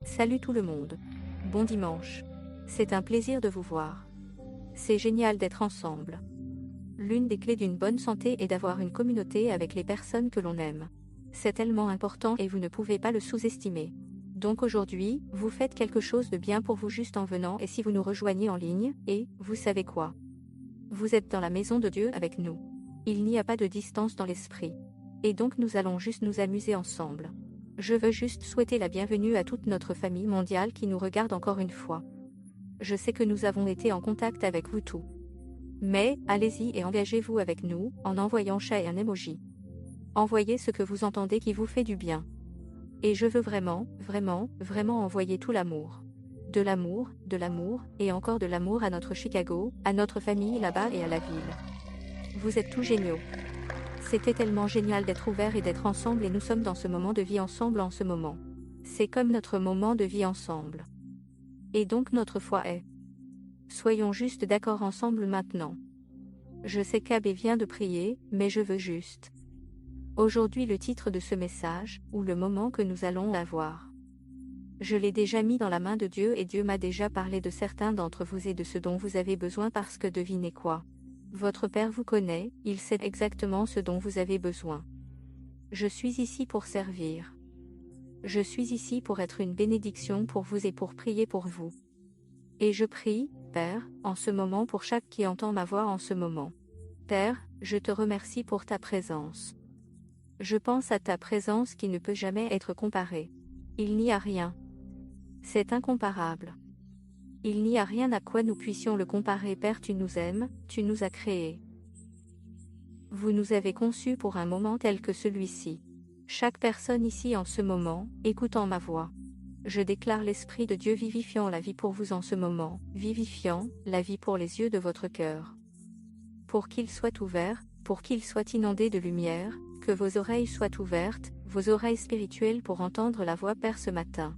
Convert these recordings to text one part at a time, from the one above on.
Salut tout le monde. Bon dimanche. C'est un plaisir de vous voir. C'est génial d'être ensemble. L'une des clés d'une bonne santé est d'avoir une communauté avec les personnes que l'on aime. C'est tellement important et vous ne pouvez pas le sous-estimer. Donc aujourd'hui, vous faites quelque chose de bien pour vous juste en venant et si vous nous rejoignez en ligne, et, vous savez quoi? Vous êtes dans la maison de Dieu avec nous. Il n'y a pas de distance dans l'esprit. Et donc nous allons juste nous amuser ensemble. Je veux juste souhaiter la bienvenue à toute notre famille mondiale qui nous regarde encore une fois. Je sais que nous avons été en contact avec vous tous. Mais, allez-y et engagez-vous avec nous, en envoyant chat et un emoji. Envoyez ce que vous entendez qui vous fait du bien. Et je veux vraiment, vraiment, vraiment envoyer tout l'amour. De l'amour, et encore de l'amour à notre Chicago, à notre famille là-bas et à la ville. Vous êtes tous géniaux. C'était tellement génial d'être ouverts et d'être ensemble et nous sommes dans ce moment de vie ensemble en ce moment. C'est comme notre moment de vie ensemble. Et donc notre foi est. Soyons juste d'accord ensemble maintenant. Je sais qu'Abbé vient de prier, mais je veux juste. Aujourd'hui le titre de ce message, ou le moment que nous allons avoir. Je l'ai déjà mis dans la main de Dieu et Dieu m'a déjà parlé de certains d'entre vous et de ce dont vous avez besoin parce que devinez quoi? Votre Père vous connaît, il sait exactement ce dont vous avez besoin. Je suis ici pour servir. Je suis ici pour être une bénédiction pour vous et pour prier pour vous. Et je prie, Père, en ce moment pour chaque qui entend ma voix en ce moment. Père, je te remercie pour ta présence. Je pense à ta présence qui ne peut jamais être comparée. Il n'y a rien. C'est incomparable. Il n'y a rien à quoi nous puissions le comparer. Père, tu nous aimes, tu nous as créés. Vous nous avez conçus pour un moment tel que celui-ci. Chaque personne ici en ce moment, écoutant ma voix. Je déclare l'Esprit de Dieu vivifiant la vie pour vous en ce moment, vivifiant la vie pour les yeux de votre cœur. Pour qu'il soit ouvert, pour qu'il soit inondé de lumière, que vos oreilles soient ouvertes, vos oreilles spirituelles pour entendre la voix Père ce matin.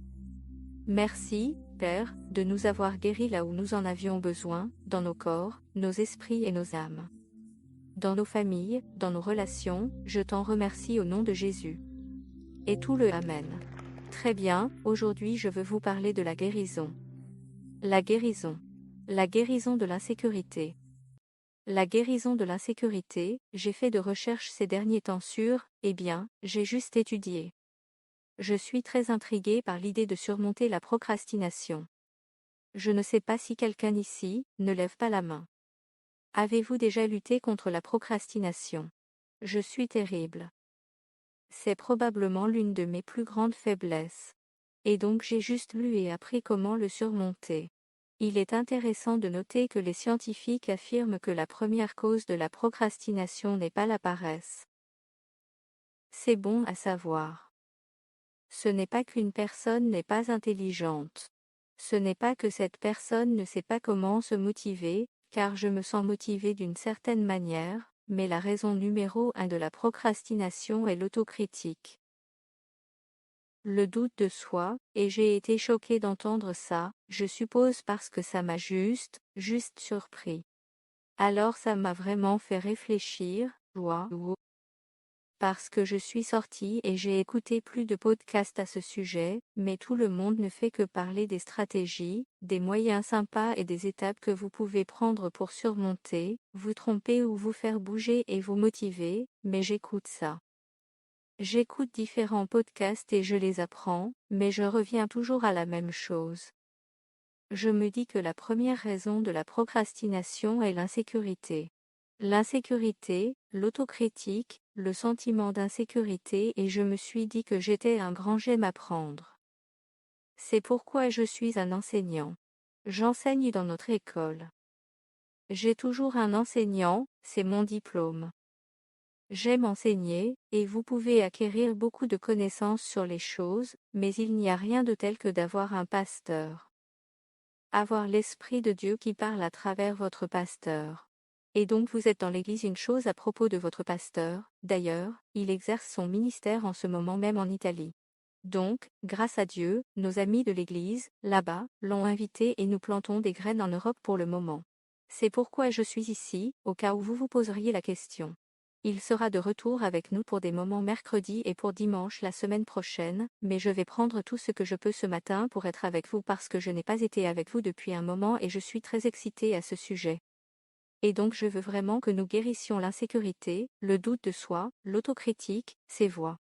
Merci, Père, de nous avoir guéris là où nous en avions besoin, dans nos corps, nos esprits et nos âmes. Dans nos familles, dans nos relations, je t'en remercie au nom de Jésus. Et tout le Amen. Très bien, aujourd'hui je veux vous parler de la guérison. La guérison. La guérison de l'insécurité. La guérison de l'insécurité, j'ai fait de recherches ces derniers temps sur, j'ai juste étudié. Je suis très intriguée par l'idée de surmonter la procrastination. Je ne sais pas si quelqu'un ici ne lève pas la main. Avez-vous déjà lutté contre la procrastination? Je suis terrible. C'est probablement l'une de mes plus grandes faiblesses. Et donc j'ai juste lu et appris comment le surmonter. Il est intéressant de noter que les scientifiques affirment que la première cause de la procrastination n'est pas la paresse. C'est bon à savoir. Ce n'est pas qu'une personne n'est pas intelligente. Ce n'est pas que cette personne ne sait pas comment se motiver, car je me sens motivée d'une certaine manière, mais la raison numéro 1 de la procrastination est l'autocritique. Le doute de soi, et j'ai été choquée d'entendre ça, je suppose parce que ça m'a juste surpris. Alors ça m'a vraiment fait réfléchir, parce que je suis sortie et j'ai écouté plus de podcasts à ce sujet, mais tout le monde ne fait que parler des stratégies, des moyens sympas et des étapes que vous pouvez prendre pour surmonter, vous tromper ou vous faire bouger et vous motiver, mais j'écoute ça. J'écoute différents podcasts et je les apprends, mais je reviens toujours à la même chose. Je me dis que la première raison de la procrastination est l'insécurité. L'insécurité, l'autocritique, le sentiment d'insécurité et je me suis dit que j'étais un grand j'aime apprendre. C'est pourquoi je suis un enseignant. J'enseigne dans notre école. J'ai toujours un enseignant, c'est mon diplôme. J'aime enseigner, et vous pouvez acquérir beaucoup de connaissances sur les choses, mais il n'y a rien de tel que d'avoir un pasteur. Avoir l'Esprit de Dieu qui parle à travers votre pasteur. Et donc vous êtes dans l'Église. Une chose à propos de votre pasteur, d'ailleurs, il exerce son ministère en ce moment même en Italie. Donc, grâce à Dieu, nos amis de l'Église, là-bas, l'ont invité et nous plantons des graines en Europe pour le moment. C'est pourquoi je suis ici, au cas où vous vous poseriez la question. Il sera de retour avec nous pour des moments mercredi et pour dimanche la semaine prochaine, mais je vais prendre tout ce que je peux ce matin pour être avec vous parce que je n'ai pas été avec vous depuis un moment et je suis très excitée à ce sujet. Et donc je veux vraiment que nous guérissions l'insécurité, le doute de soi, l'autocritique, ces voix.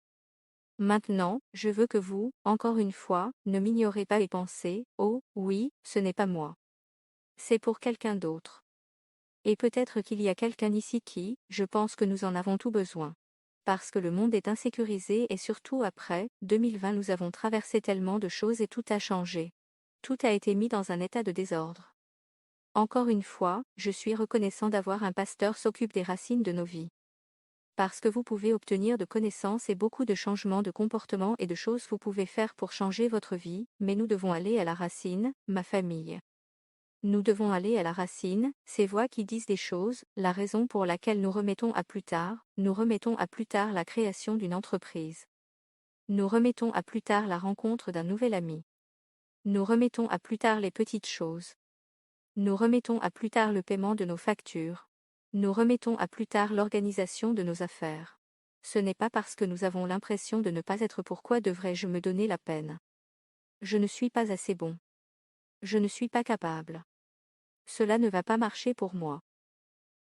Maintenant, je veux que vous, encore une fois, ne m'ignorez pas et pensez, oh, oui, ce n'est pas moi. C'est pour quelqu'un d'autre. Et peut-être qu'il y a quelqu'un ici qui, je pense que nous en avons tout besoin. Parce que le monde est insécurisé et surtout après, 2020 nous avons traversé tellement de choses et tout a changé. Tout a été mis dans un état de désordre. Encore une fois, je suis reconnaissant d'avoir un pasteur s'occupe des racines de nos vies. Parce que vous pouvez obtenir de connaissances et beaucoup de changements de comportement et de choses vous pouvez faire pour changer votre vie, mais nous devons aller à la racine, ma famille. Nous devons aller à la racine, ces voix qui disent des choses, la raison pour laquelle nous remettons à plus tard la création d'une entreprise. Nous remettons à plus tard la rencontre d'un nouvel ami. Nous remettons à plus tard les petites choses. Nous remettons à plus tard le paiement de nos factures. Nous remettons à plus tard l'organisation de nos affaires. Ce n'est pas parce que nous avons l'impression de ne pas être pourquoi devrais-je me donner la peine. Je ne suis pas assez bon. Je ne suis pas capable. Cela ne va pas marcher pour moi.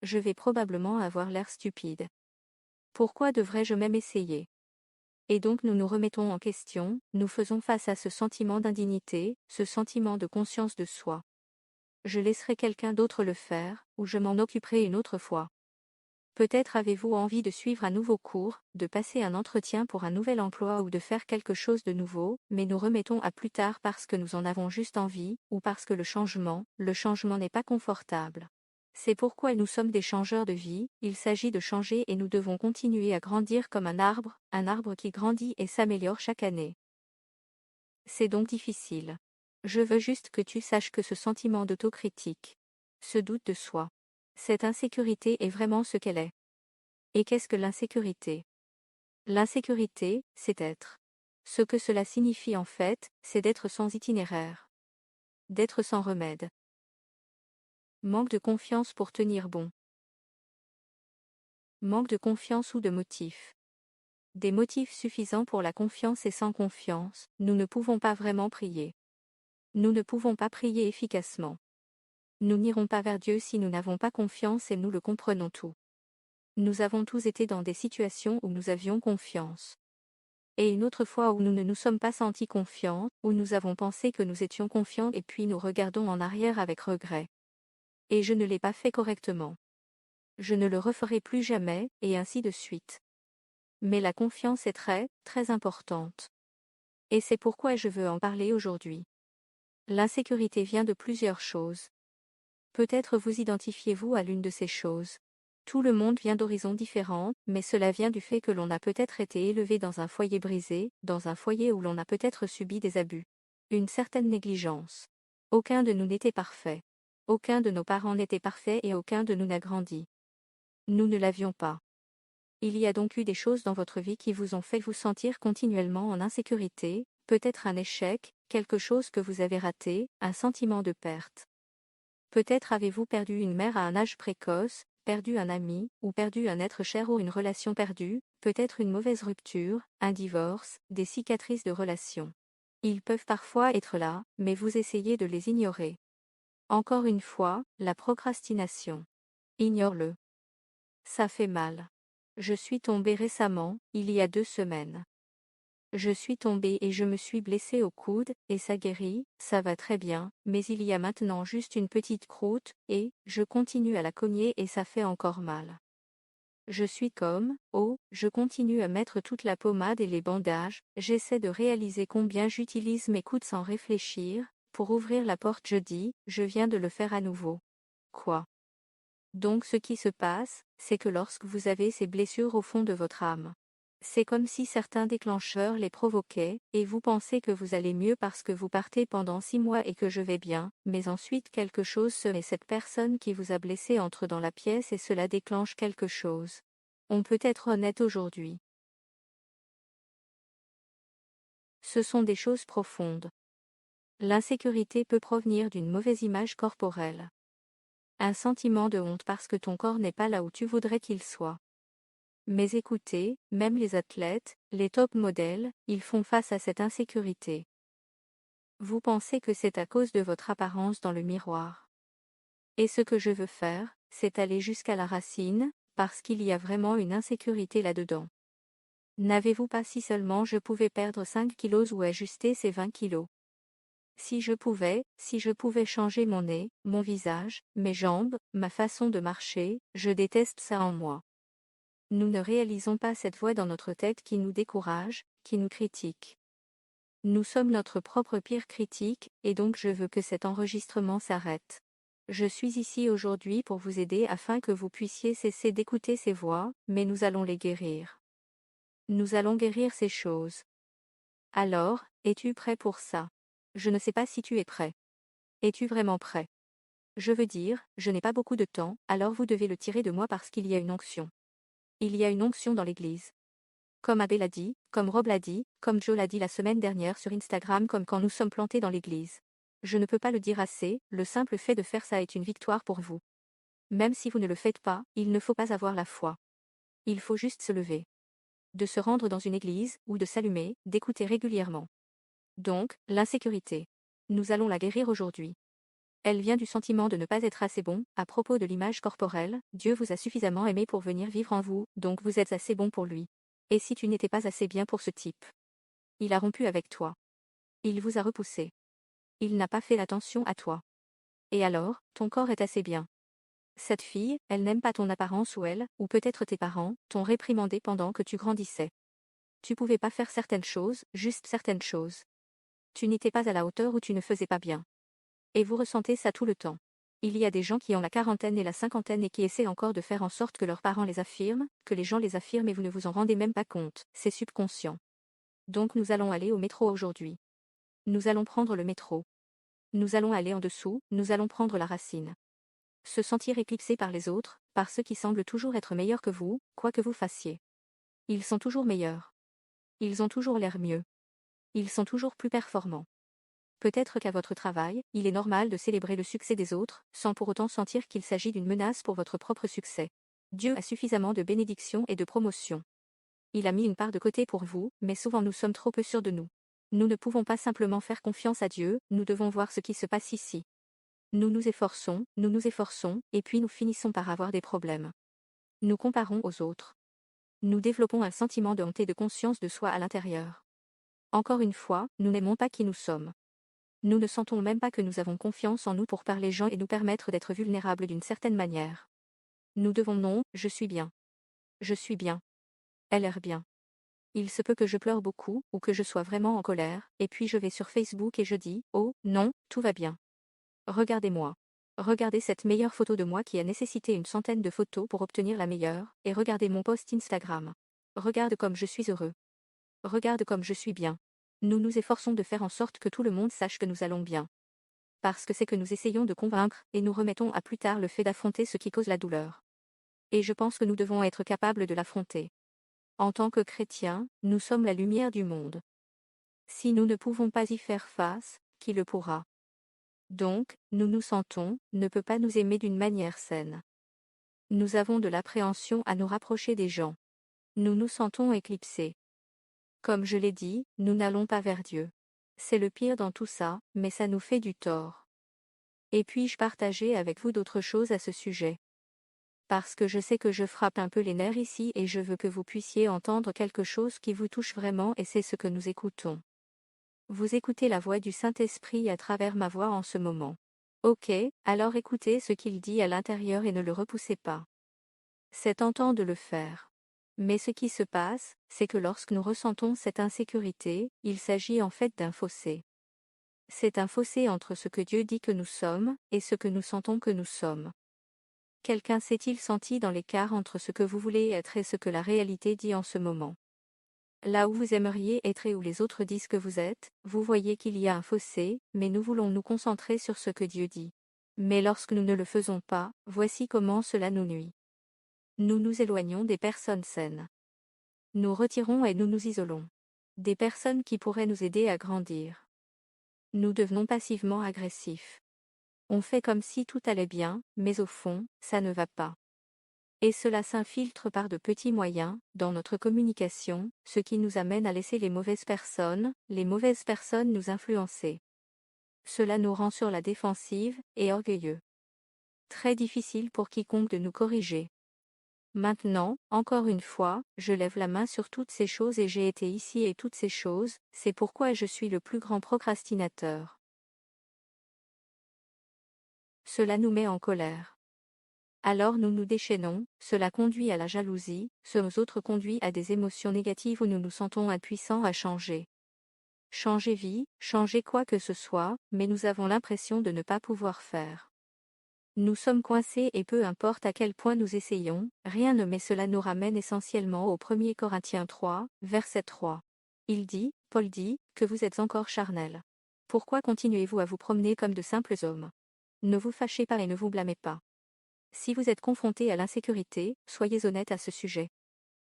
Je vais probablement avoir l'air stupide. Pourquoi devrais-je même essayer? Et donc nous nous remettons en question, nous faisons face à ce sentiment d'indignité, ce sentiment de conscience de soi. Je laisserai quelqu'un d'autre le faire, ou je m'en occuperai une autre fois. Peut-être avez-vous envie de suivre un nouveau cours, de passer un entretien pour un nouvel emploi ou de faire quelque chose de nouveau, mais nous remettons à plus tard parce que nous en avons juste envie, ou parce que le changement n'est pas confortable. C'est pourquoi nous sommes des changeurs de vie, il s'agit de changer et nous devons continuer à grandir comme un arbre qui grandit et s'améliore chaque année. C'est donc difficile. Je veux juste que tu saches que ce sentiment d'autocritique, ce doute de soi, cette insécurité est vraiment ce qu'elle est. Et qu'est-ce que l'insécurité? L'insécurité, c'est être. Ce que cela signifie en fait, c'est d'être sans itinéraire. D'être sans remède. Manque de confiance pour tenir bon. Manque de confiance ou de motifs. Des motifs suffisants pour la confiance et sans confiance, nous ne pouvons pas vraiment prier. Nous ne pouvons pas prier efficacement. Nous n'irons pas vers Dieu si nous n'avons pas confiance et nous le comprenons tout. Nous avons tous été dans des situations où nous avions confiance. Et une autre fois où nous ne nous sommes pas sentis confiants, où nous avons pensé que nous étions confiants et puis nous regardons en arrière avec regret. Et je ne l'ai pas fait correctement. Je ne le referai plus jamais, et ainsi de suite. Mais la confiance est très, très importante. Et c'est pourquoi je veux en parler aujourd'hui. L'insécurité vient de plusieurs choses. Peut-être vous identifiez-vous à l'une de ces choses. Tout le monde vient d'horizons différents, mais cela vient du fait que l'on a peut-être été élevé dans un foyer brisé, dans un foyer où l'on a peut-être subi des abus. Une certaine négligence. Aucun de nous n'était parfait. Aucun de nos parents n'était parfait et aucun de nous n'a grandi. Nous ne l'avions pas. Il y a donc eu des choses dans votre vie qui vous ont fait vous sentir continuellement en insécurité, peut-être un échec, quelque chose que vous avez raté, un sentiment de perte. Peut-être avez-vous perdu une mère à un âge précoce, perdu un ami, ou perdu un être cher ou une relation perdue, peut-être une mauvaise rupture, un divorce, des cicatrices de relations. Ils peuvent parfois être là, mais vous essayez de les ignorer. Encore une fois, la procrastination. Ignore-le. Ça fait mal. Je suis tombée récemment, il y a 2 semaines. Je suis tombée et je me suis blessée au coude, et ça guérit, ça va très bien, mais il y a maintenant juste une petite croûte, et je continue à la cogner et ça fait encore mal. Je suis comme, oh, je continue à mettre toute la pommade et les bandages, j'essaie de réaliser combien j'utilise mes coudes sans réfléchir, pour ouvrir la porte je dis, je viens de le faire à nouveau. Quoi? Donc ce qui se passe, c'est que lorsque vous avez ces blessures au fond de votre âme, c'est comme si certains déclencheurs les provoquaient, et vous pensez que vous allez mieux parce que vous partez pendant 6 mois et que je vais bien, mais ensuite quelque chose se met cette personne qui vous a blessé entre dans la pièce et cela déclenche quelque chose. On peut être honnête aujourd'hui. Ce sont des choses profondes. L'insécurité peut provenir d'une mauvaise image corporelle. Un sentiment de honte parce que ton corps n'est pas là où tu voudrais qu'il soit. Mais écoutez, même les athlètes, les top modèles, ils font face à cette insécurité. Vous pensez que c'est à cause de votre apparence dans le miroir. Et ce que je veux faire, c'est aller jusqu'à la racine, parce qu'il y a vraiment une insécurité là-dedans. N'avez-vous pas si seulement je pouvais perdre 5 kilos ou ajuster ces 20 kilos? Si je pouvais changer mon nez, mon visage, mes jambes, ma façon de marcher, je déteste ça en moi. Nous ne réalisons pas cette voix dans notre tête qui nous décourage, qui nous critique. Nous sommes notre propre pire critique, et donc je veux que cet enregistrement s'arrête. Je suis ici aujourd'hui pour vous aider afin que vous puissiez cesser d'écouter ces voix, mais nous allons les guérir. Nous allons guérir ces choses. Alors, es-tu prêt pour ça? Je ne sais pas si tu es prêt. Es-tu vraiment prêt? Je veux dire, je n'ai pas beaucoup de temps, alors vous devez le tirer de moi parce qu'il y a une onction. Il y a une onction dans l'église. Comme Abel l'a dit, comme Rob l'a dit, comme Joe l'a dit la semaine dernière sur Instagram, comme quand nous sommes plantés dans l'église. Je ne peux pas le dire assez, le simple fait de faire ça est une victoire pour vous. Même si vous ne le faites pas, il ne faut pas avoir la foi. Il faut juste se lever. De se rendre dans une église, ou de s'allumer, d'écouter régulièrement. Donc, l'insécurité. Nous allons la guérir aujourd'hui. Elle vient du sentiment de ne pas être assez bon, à propos de l'image corporelle, Dieu vous a suffisamment aimé pour venir vivre en vous, donc vous êtes assez bon pour lui. Et si tu n'étais pas assez bien pour ce type? Il a rompu avec toi. Il vous a repoussé. Il n'a pas fait attention à toi. Et alors, ton corps est assez bien. Cette fille, elle n'aime pas ton apparence ou peut-être tes parents, t'ont réprimandé pendant que tu grandissais. Tu pouvais pas faire certaines choses, juste certaines choses. Tu n'étais pas à la hauteur ou tu ne faisais pas bien. Et vous ressentez ça tout le temps. Il y a des gens qui ont la quarantaine et la cinquantaine et qui essaient encore de faire en sorte que leurs parents les affirment, que les gens les affirment et vous ne vous en rendez même pas compte, c'est subconscient. Donc nous allons aller au métro aujourd'hui. Nous allons prendre le métro. Nous allons aller en dessous, nous allons prendre la racine. Se sentir éclipsé par les autres, par ceux qui semblent toujours être meilleurs que vous, quoi que vous fassiez. Ils sont toujours meilleurs. Ils ont toujours l'air mieux. Ils sont toujours plus performants. Peut-être qu'à votre travail, il est normal de célébrer le succès des autres, sans pour autant sentir qu'il s'agit d'une menace pour votre propre succès. Dieu a suffisamment de bénédictions et de promotions. Il a mis une part de côté pour vous, mais souvent nous sommes trop peu sûrs de nous. Nous ne pouvons pas simplement faire confiance à Dieu, nous devons voir ce qui se passe ici. Nous nous efforçons, et puis nous finissons par avoir des problèmes. Nous comparons aux autres. Nous développons un sentiment de honte et de conscience de soi à l'intérieur. Encore une fois, nous n'aimons pas qui nous sommes. Nous ne sentons même pas que nous avons confiance en nous pour parler gens et nous permettre d'être vulnérables d'une certaine manière. Nous devons non, je suis bien. Je suis bien. Elle a l'air bien. Il se peut que je pleure beaucoup, ou que je sois vraiment en colère, et puis je vais sur Facebook et je dis, oh, non, tout va bien. Regardez-moi. Regardez cette meilleure photo de moi qui a nécessité une centaine de photos pour obtenir la meilleure, et regardez mon post Instagram. Regarde comme je suis heureux. Regarde comme je suis bien. Nous nous efforçons de faire en sorte que tout le monde sache que nous allons bien. Parce que c'est que nous essayons de convaincre, et nous remettons à plus tard le fait d'affronter ce qui cause la douleur. Et je pense que nous devons être capables de l'affronter. En tant que chrétiens, nous sommes la lumière du monde. Si nous ne pouvons pas y faire face, qui le pourra? Donc, nous nous sentons, ne peut pas nous aimer d'une manière saine. Nous avons de l'appréhension à nous rapprocher des gens. Nous nous sentons éclipsés. Comme je l'ai dit, nous n'allons pas vers Dieu. C'est le pire dans tout ça, mais ça nous fait du tort. Et puis-je partager avec vous d'autres choses à ce sujet? Parce que je sais que je frappe un peu les nerfs ici et je veux que vous puissiez entendre quelque chose qui vous touche vraiment et c'est ce que nous écoutons. Vous écoutez la voix du Saint-Esprit à travers ma voix en ce moment. Ok, alors écoutez ce qu'il dit à l'intérieur et ne le repoussez pas. C'est tentant de le faire. Mais ce qui se passe, c'est que lorsque nous ressentons cette insécurité, il s'agit en fait d'un fossé. C'est un fossé entre ce que Dieu dit que nous sommes, et ce que nous sentons que nous sommes. Quelqu'un s'est-il senti dans l'écart entre ce que vous voulez être et ce que la réalité dit en ce moment? Là où vous aimeriez être et où les autres disent que vous êtes, vous voyez qu'il y a un fossé, mais nous voulons nous concentrer sur ce que Dieu dit. Mais lorsque nous ne le faisons pas, voici comment cela nous nuit. Nous nous éloignons des personnes saines. Nous retirons et nous nous isolons. Des personnes qui pourraient nous aider à grandir. Nous devenons passivement agressifs. On fait comme si tout allait bien, mais au fond, ça ne va pas. Et cela s'infiltre par de petits moyens, dans notre communication, ce qui nous amène à laisser les mauvaises personnes nous influencer. Cela nous rend sur la défensive, et orgueilleux. Très difficile pour quiconque de nous corriger. Maintenant, encore une fois, je lève la main sur toutes ces choses et j'ai été ici et toutes ces choses, c'est pourquoi je suis le plus grand procrastinateur. Cela nous met en colère. Alors nous nous déchaînons, cela conduit à la jalousie, ce autres conduit à des émotions négatives où nous nous sentons impuissants à changer. Changer vie, changer quoi que ce soit, mais nous avons l'impression de ne pas pouvoir faire. Nous sommes coincés et peu importe à quel point nous essayons, rien ne mais cela nous ramène essentiellement au 1er Corinthiens 3, verset 3. Paul dit, que vous êtes encore charnels. Pourquoi continuez-vous à vous promener comme de simples hommes? Ne vous fâchez pas et ne vous blâmez pas. Si vous êtes confrontés à l'insécurité, soyez honnête à ce sujet.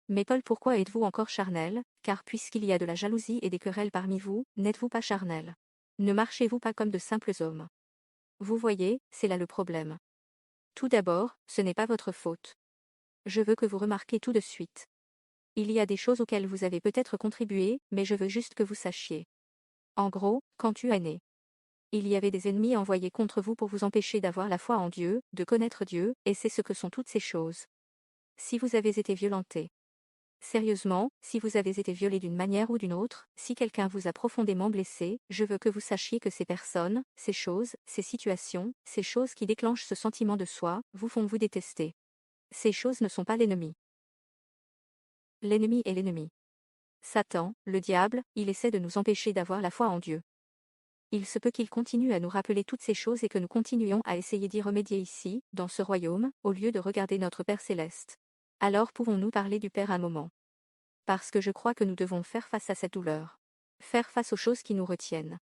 Mais Paul, pourquoi êtes-vous encore charnel? Car puisqu'il y a de la jalousie et des querelles parmi vous, n'êtes-vous pas charnel? Ne marchez-vous pas comme de simples hommes? Vous voyez, c'est là le problème. Tout d'abord, ce n'est pas votre faute. Je veux que vous remarquiez tout de suite. Il y a des choses auxquelles vous avez peut-être contribué, mais je veux juste que vous sachiez. En gros, quand tu es né, il y avait des ennemis envoyés contre vous pour vous empêcher d'avoir la foi en Dieu, de connaître Dieu, et c'est ce que sont toutes ces choses. Si vous avez été violenté. Sérieusement, si vous avez été violé d'une manière ou d'une autre, si quelqu'un vous a profondément blessé, je veux que vous sachiez que ces personnes, ces choses, ces situations, ces choses qui déclenchent ce sentiment de soi, vous font vous détester. Ces choses ne sont pas l'ennemi. L'ennemi est l'ennemi. Satan, le diable, il essaie de nous empêcher d'avoir la foi en Dieu. Il se peut qu'il continue à nous rappeler toutes ces choses et que nous continuions à essayer d'y remédier ici, dans ce royaume, au lieu de regarder notre Père céleste. Alors pouvons-nous parler du Père un moment? Parce que je crois que nous devons faire face à cette douleur. Faire face aux choses qui nous retiennent.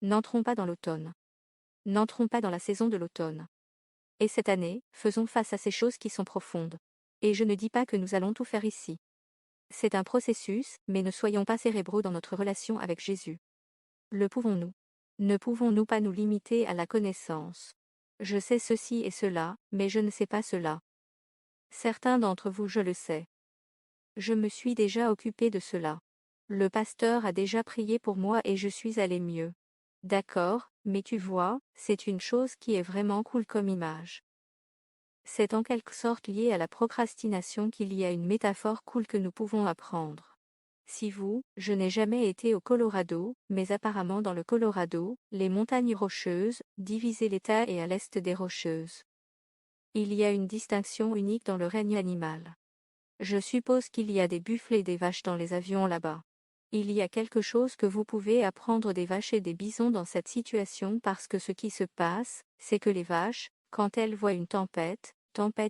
N'entrons pas dans l'automne. N'entrons pas dans la saison de l'automne. Et cette année, faisons face à ces choses qui sont profondes. Et je ne dis pas que nous allons tout faire ici. C'est un processus, mais ne soyons pas cérébraux dans notre relation avec Jésus. Le pouvons-nous? Ne pouvons-nous pas nous limiter à la connaissance? Je sais ceci et cela, mais je ne sais pas cela. Certains d'entre vous, je le sais. Je me suis déjà occupé de cela. Le pasteur a déjà prié pour moi et je suis allé mieux. D'accord, mais tu vois, c'est une chose qui est vraiment cool comme image. C'est en quelque sorte lié à la procrastination qu'il y a une métaphore cool que nous pouvons apprendre. Si vous, je n'ai jamais été au Colorado, mais apparemment dans le Colorado, les montagnes rocheuses, divisées l'État et à l'est des Rocheuses. Il y a une distinction unique dans le règne animal. Je suppose qu'il y a des buffles et des vaches dans les avions là-bas. Il y a quelque chose que vous pouvez apprendre des vaches et des bisons dans cette situation parce que ce qui se passe, c'est que les vaches, quand elles voient une tempête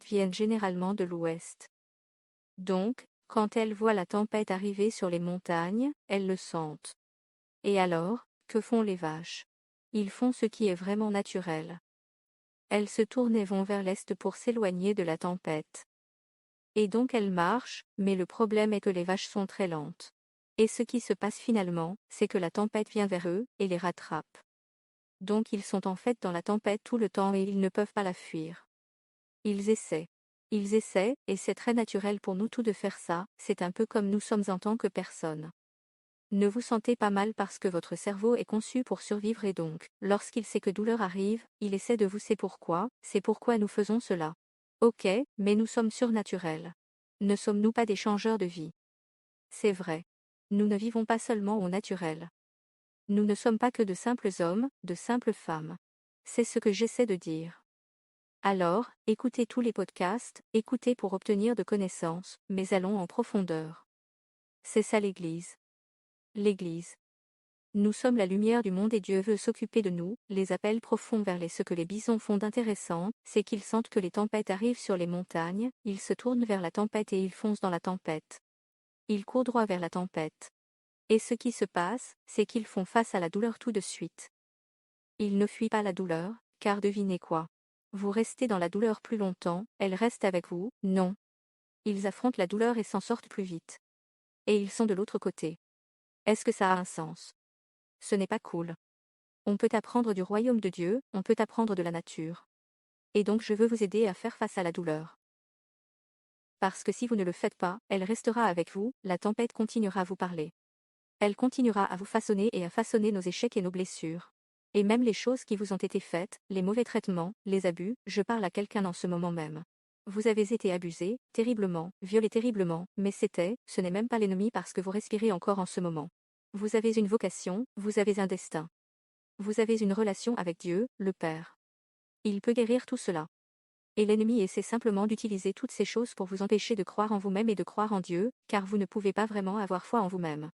viennent généralement de l'ouest. Donc, quand elles voient la tempête arriver sur les montagnes, elles le sentent. Et alors, que font les vaches? Ils font ce qui est vraiment naturel. Elles se tournent et vont vers l'est pour s'éloigner de la tempête. Et donc elles marchent, mais le problème est que les vaches sont très lentes. Et ce qui se passe finalement, c'est que la tempête vient vers eux, et les rattrape. Donc ils sont en fait dans la tempête tout le temps et ils ne peuvent pas la fuir. Ils essaient. Ils essaient, et c'est très naturel pour nous tous de faire ça, c'est un peu comme nous sommes en tant que personne. Ne vous sentez pas mal parce que votre cerveau est conçu pour survivre et donc, lorsqu'il sait que douleur arrive, il essaie de vous c'est pourquoi nous faisons cela. Ok, mais nous sommes surnaturels. Ne sommes-nous pas des changeurs de vie? C'est vrai. Nous ne vivons pas seulement au naturel. Nous ne sommes pas que de simples hommes, de simples femmes. C'est ce que j'essaie de dire. Alors, écoutez tous les podcasts, écoutez pour obtenir de connaissances, mais allons en profondeur. C'est ça l'Église. L'Église. Nous sommes la lumière du monde et Dieu veut s'occuper de nous, les appels profonds vers ce que les bisons font d'intéressant, c'est qu'ils sentent que les tempêtes arrivent sur les montagnes, ils se tournent vers la tempête et ils foncent dans la tempête. Ils courent droit vers la tempête. Et ce qui se passe, c'est qu'ils font face à la douleur tout de suite. Ils ne fuient pas la douleur, car devinez quoi? Vous restez dans la douleur plus longtemps, elle reste avec vous, non. Ils affrontent la douleur et s'en sortent plus vite. Et ils sont de l'autre côté. Est-ce que ça a un sens? Ce n'est pas cool. On peut apprendre du royaume de Dieu, on peut apprendre de la nature. Et donc je veux vous aider à faire face à la douleur. parce que si vous ne le faites pas, elle restera avec vous, la tempête continuera à vous parler. Elle continuera à vous façonner et à façonner nos échecs et nos blessures. Et même les choses qui vous ont été faites, les mauvais traitements, les abus, je parle à quelqu'un en ce moment même. Vous avez été abusé, terriblement, violé terriblement, mais ce n'est même pas l'ennemi parce que vous respirez encore en ce moment. Vous avez une vocation, vous avez un destin. Vous avez une relation avec Dieu, le Père. Il peut guérir tout cela. Et l'ennemi essaie simplement d'utiliser toutes ces choses pour vous empêcher de croire en vous-même et de croire en Dieu, car vous ne pouvez pas vraiment avoir foi en vous-même.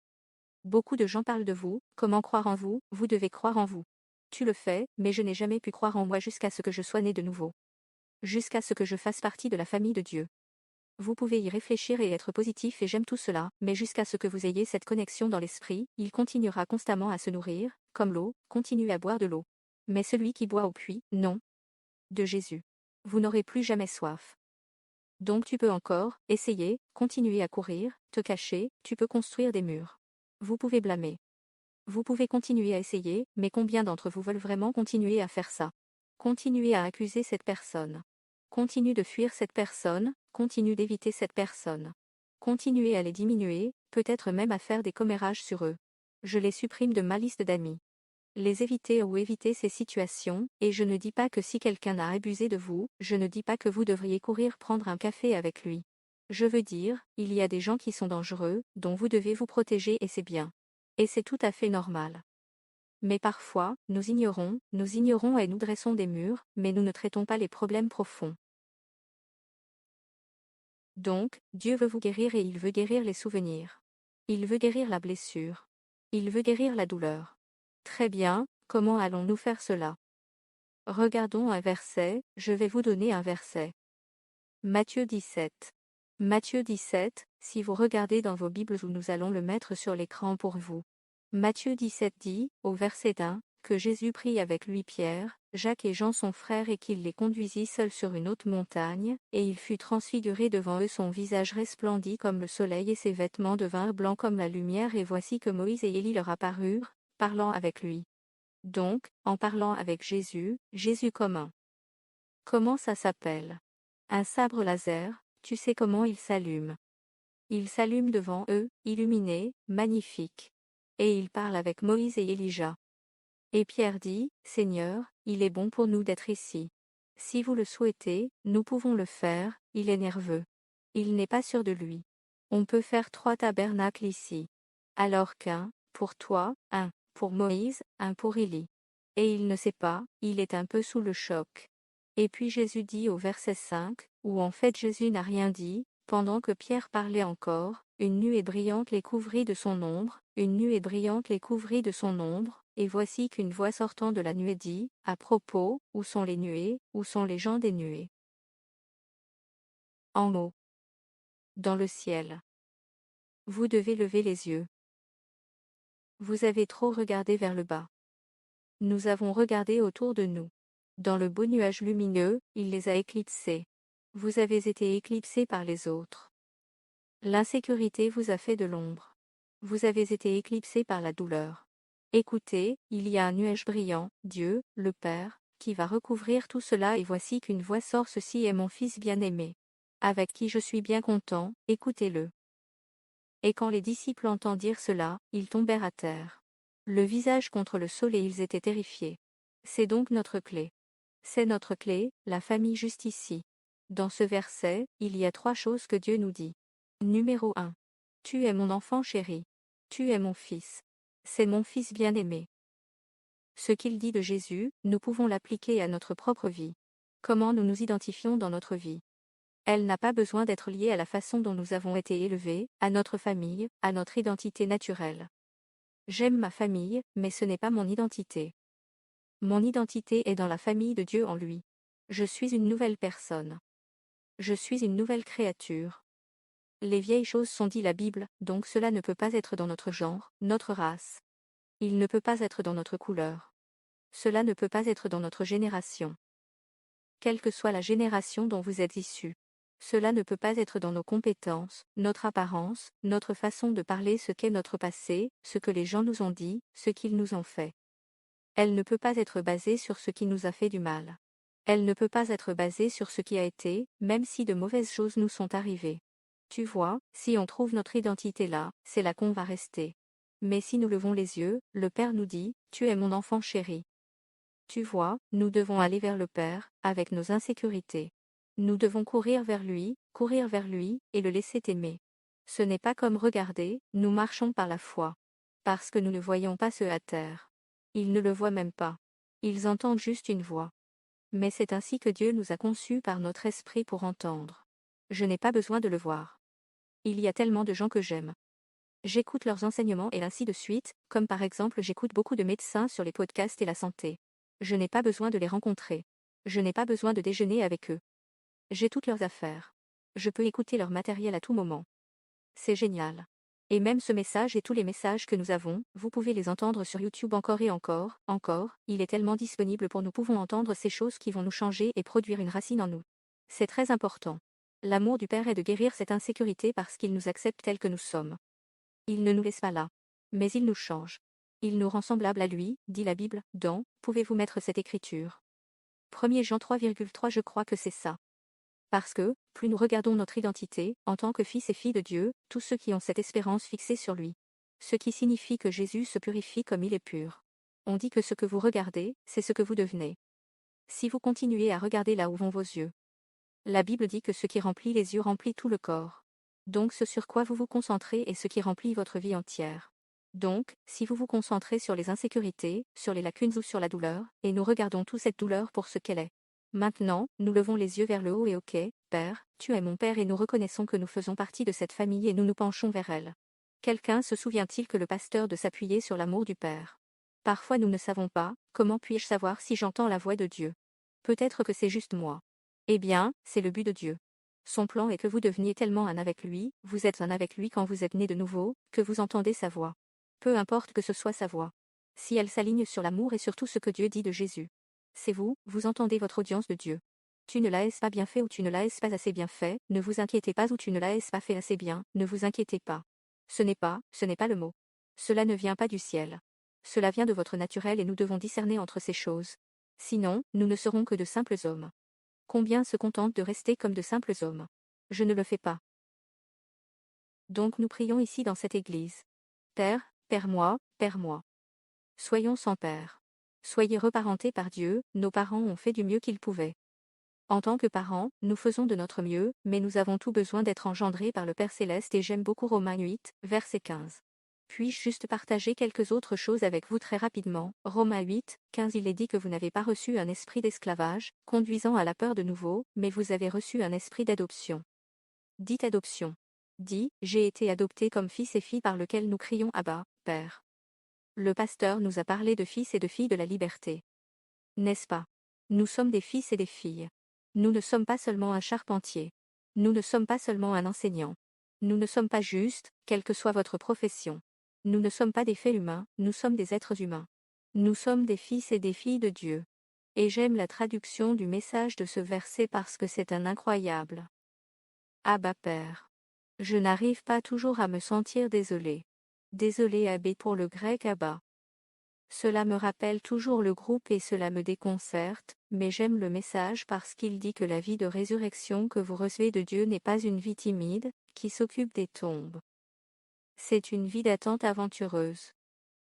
Beaucoup de gens parlent de vous, comment croire en vous, vous devez croire en vous. Tu le fais, mais je n'ai jamais pu croire en moi jusqu'à ce que je sois né de nouveau. Jusqu'à ce que je fasse partie de la famille de Dieu. Vous pouvez y réfléchir et être positif et j'aime tout cela, mais jusqu'à ce que vous ayez cette connexion dans l'esprit, il continuera constamment à se nourrir, comme l'eau, continuez à boire de l'eau. Mais celui qui boit au puits, non. De Jésus. Vous n'aurez plus jamais soif. Donc tu peux encore, essayer, continuer à courir, te cacher, tu peux construire des murs. Vous pouvez blâmer. Vous pouvez continuer à essayer, mais combien d'entre vous veulent vraiment continuer à faire ça? Continuez à accuser cette personne. Continue de fuir cette personne, continue d'éviter cette personne. Continuez à les diminuer, peut-être même à faire des commérages sur eux. Je les supprime de ma liste d'amis. Les éviter ou éviter ces situations, et je ne dis pas que si quelqu'un a abusé de vous, je ne dis pas que vous devriez courir prendre un café avec lui. Je veux dire, il y a des gens qui sont dangereux, dont vous devez vous protéger et c'est bien. Et c'est tout à fait normal. Mais parfois, nous ignorons et nous dressons des murs, mais nous ne traitons pas les problèmes profonds. Donc, Dieu veut vous guérir et il veut guérir les souvenirs. Il veut guérir la blessure. Il veut guérir la douleur. Très bien, comment allons-nous faire cela? Regardons un verset, je vais vous donner un verset. Matthieu 17. Matthieu 17, si vous regardez dans vos Bibles où nous allons le mettre sur l'écran pour vous. Matthieu 17 dit, au verset 1, que Jésus prit avec lui Pierre, Jacques et Jean son frère et qu'il les conduisit seuls sur une haute montagne, et il fut transfiguré devant eux son visage resplendit comme le soleil et ses vêtements devinrent blancs comme la lumière et voici que Moïse et Élie leur apparurent, parlant avec lui. Donc, en parlant avec Jésus, Jésus commun. Comment ça s'appelle? Un sabre laser, tu sais comment il s'allume. Il s'allume devant eux, illuminé, magnifique. Et il parle avec Moïse et Elijah. Et Pierre dit, Seigneur, il est bon pour nous d'être ici. Si vous le souhaitez, nous pouvons le faire, il est nerveux. Il n'est pas sûr de lui. On peut faire 3 tabernacles ici. Alors qu'un, pour toi, un, pour Moïse, un pour Élie. Et il ne sait pas, il est un peu sous le choc. Et puis Jésus dit au verset 5, où en fait Jésus n'a rien dit, pendant que Pierre parlait encore, une nuée brillante les couvrit de son ombre, une nuée brillante les couvrit de son ombre, et voici qu'une voix sortant de la nuée dit, à propos, où sont les nuées, où sont les gens des nuées? En haut. Dans le ciel. Vous devez lever les yeux. Vous avez trop regardé vers le bas. Nous avons regardé autour de nous. Dans le beau nuage lumineux, il les a éclipsés. Vous avez été éclipsés par les autres. L'insécurité vous a fait de l'ombre. Vous avez été éclipsés par la douleur. Écoutez, il y a un nuage brillant, Dieu, le Père, qui va recouvrir tout cela et voici qu'une voix sort ceci est mon Fils bien-aimé. Avec qui je suis bien content, écoutez-le. Et quand les disciples entendirent cela, ils tombèrent à terre. Le visage contre le sol et ils étaient terrifiés. C'est donc notre clé. C'est notre clé, la famille juste ici. Dans ce verset, il y a 3 choses que Dieu nous dit. Numéro 1. Tu es mon enfant chéri. Tu es mon fils. C'est mon fils bien-aimé. Ce qu'il dit de Jésus, nous pouvons l'appliquer à notre propre vie. Comment nous nous identifions dans notre vie? Elle n'a pas besoin d'être liée à la façon dont nous avons été élevés, à notre famille, à notre identité naturelle. J'aime ma famille, mais ce n'est pas mon identité. Mon identité est dans la famille de Dieu en lui. Je suis une nouvelle personne. Je suis une nouvelle créature. Les vieilles choses sont dit la Bible, donc cela ne peut pas être dans notre genre, notre race. Il ne peut pas être dans notre couleur. Cela ne peut pas être dans notre génération. Quelle que soit la génération dont vous êtes issu. Cela ne peut pas être dans nos compétences, notre apparence, notre façon de parler, ce qu'est notre passé, ce que les gens nous ont dit, ce qu'ils nous ont fait. Elle ne peut pas être basée sur ce qui nous a fait du mal. Elle ne peut pas être basée sur ce qui a été, même si de mauvaises choses nous sont arrivées. Tu vois, si on trouve notre identité là, c'est là qu'on va rester. Mais si nous levons les yeux, le Père nous dit, tu es mon enfant chéri. Tu vois, nous devons aller vers le Père, avec nos insécurités. Nous devons courir vers lui, et le laisser t'aimer. Ce n'est pas comme regarder, nous marchons par la foi. Parce que nous ne voyons pas ceux à terre. Ils ne le voient même pas. Ils entendent juste une voix. Mais c'est ainsi que Dieu nous a conçus par notre esprit pour entendre. Je n'ai pas besoin de le voir. Il y a tellement de gens que j'aime. J'écoute leurs enseignements et ainsi de suite, comme par exemple j'écoute beaucoup de médecins sur les podcasts et la santé. Je n'ai pas besoin de les rencontrer. Je n'ai pas besoin de déjeuner avec eux. J'ai toutes leurs affaires. Je peux écouter leur matériel à tout moment. C'est génial. Et même ce message et tous les messages que nous avons, vous pouvez les entendre sur YouTube encore et encore, il est tellement disponible pour nous pouvons entendre ces choses qui vont nous changer et produire une racine en nous. C'est très important. L'amour du Père est de guérir cette insécurité parce qu'il nous accepte tels que nous sommes. Il ne nous laisse pas là. Mais il nous change. Il nous rend semblables à lui, dit la Bible, dans « Pouvez-vous mettre cette écriture ?» 1 Jean 3,3 Je crois que c'est ça. Parce que, plus nous regardons notre identité, en tant que fils et filles de Dieu, tous ceux qui ont cette espérance fixée sur lui. Ce qui signifie que Jésus se purifie comme il est pur. On dit que ce que vous regardez, c'est ce que vous devenez. Si vous continuez à regarder là où vont vos yeux. La Bible dit que ce qui remplit les yeux remplit tout le corps. Donc ce sur quoi vous vous concentrez est ce qui remplit votre vie entière. Donc, si vous vous concentrez sur les insécurités, sur les lacunes ou sur la douleur, et nous regardons toute cette douleur pour ce qu'elle est. Maintenant, nous levons les yeux vers le haut et ok, Père, tu es mon Père et nous reconnaissons que nous faisons partie de cette famille et nous nous penchons vers elle. Quelqu'un se souvient-il que le pasteur de s'appuyer sur l'amour du Père? Parfois nous ne savons pas, comment puis-je savoir si j'entends la voix de Dieu? Peut-être que c'est juste moi. Eh bien, c'est le but de Dieu. Son plan est que vous deveniez tellement un avec lui, vous êtes un avec lui quand vous êtes né de nouveau, que vous entendez sa voix. Peu importe que ce soit sa voix. Si elle s'aligne sur l'amour et sur tout ce que Dieu dit de Jésus. C'est vous, vous entendez votre audience de Dieu. Tu ne l'as pas bien fait ou tu ne l'as pas assez bien fait, ne vous inquiétez pas ou tu ne l'as pas fait assez bien, ne vous inquiétez pas. Ce n'est pas le mot. Cela ne vient pas du ciel. Cela vient de votre naturel et nous devons discerner entre ces choses. Sinon, nous ne serons que de simples hommes. Combien se contentent de rester comme de simples hommes? Je ne le fais pas. Donc nous prions ici dans cette église. Père, Père moi. Soyons sans Père. Soyez reparentés par Dieu, nos parents ont fait du mieux qu'ils pouvaient. En tant que parents, nous faisons de notre mieux, mais nous avons tout besoin d'être engendrés par le Père Céleste et j'aime beaucoup Romains 8, verset 15. Puis-je juste partager quelques autres choses avec vous très rapidement? Romains 8, 15 Il est dit que vous n'avez pas reçu un esprit d'esclavage, conduisant à la peur de nouveau, mais vous avez reçu un esprit d'adoption. Dites adoption. Dit, j'ai été adopté comme fils et fille par lequel nous crions Abba, Père. Le pasteur nous a parlé de fils et de filles de la liberté. N'est-ce pas? Nous sommes des fils et des filles. Nous ne sommes pas seulement un charpentier. Nous ne sommes pas seulement un enseignant. Nous ne sommes pas justes, quelle que soit votre profession. Nous ne sommes pas des faits humains, nous sommes des êtres humains. Nous sommes des fils et des filles de Dieu. Et j'aime la traduction du message de ce verset parce que c'est un incroyable. Abba Père. Je n'arrive pas toujours à me sentir désolé. Désolé Abbé pour le grec Abba. Cela me rappelle toujours le groupe et cela me déconcerte, mais j'aime le message parce qu'il dit que la vie de résurrection que vous recevez de Dieu n'est pas une vie timide, qui s'occupe des tombes. C'est une vie d'attente aventureuse.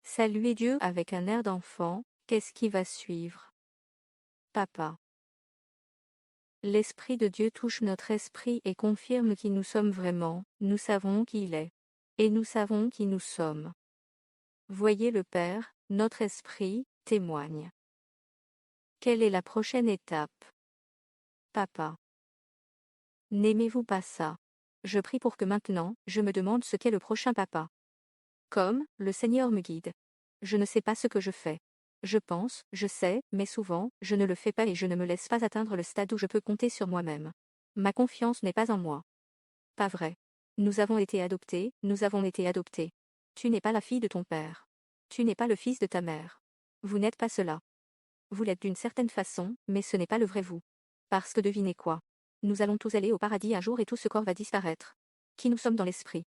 Saluez Dieu avec un air d'enfant, qu'est-ce qui va suivre? Papa. L'Esprit de Dieu touche notre esprit et confirme qui nous sommes vraiment, nous savons qui il est. Et nous savons qui nous sommes. Voyez le Père, notre esprit, témoigne. Quelle est la prochaine étape? Papa. N'aimez-vous pas ça? Je prie pour que maintenant, je me demande ce qu'est le prochain papa. Comme, le Seigneur me guide. Je ne sais pas ce que je fais. Je pense, je sais, mais souvent, je ne le fais pas et je ne me laisse pas atteindre le stade où je peux compter sur moi-même. Ma confiance n'est pas en moi. Pas vrai. Nous avons été adoptés, nous avons été adoptés. Tu n'es pas la fille de ton père. Tu n'es pas le fils de ta mère. Vous n'êtes pas cela. Vous l'êtes d'une certaine façon, mais ce n'est pas le vrai vous. Parce que devinez quoi? Nous allons tous aller au paradis un jour et tout ce corps va disparaître. Qui nous sommes dans l'esprit?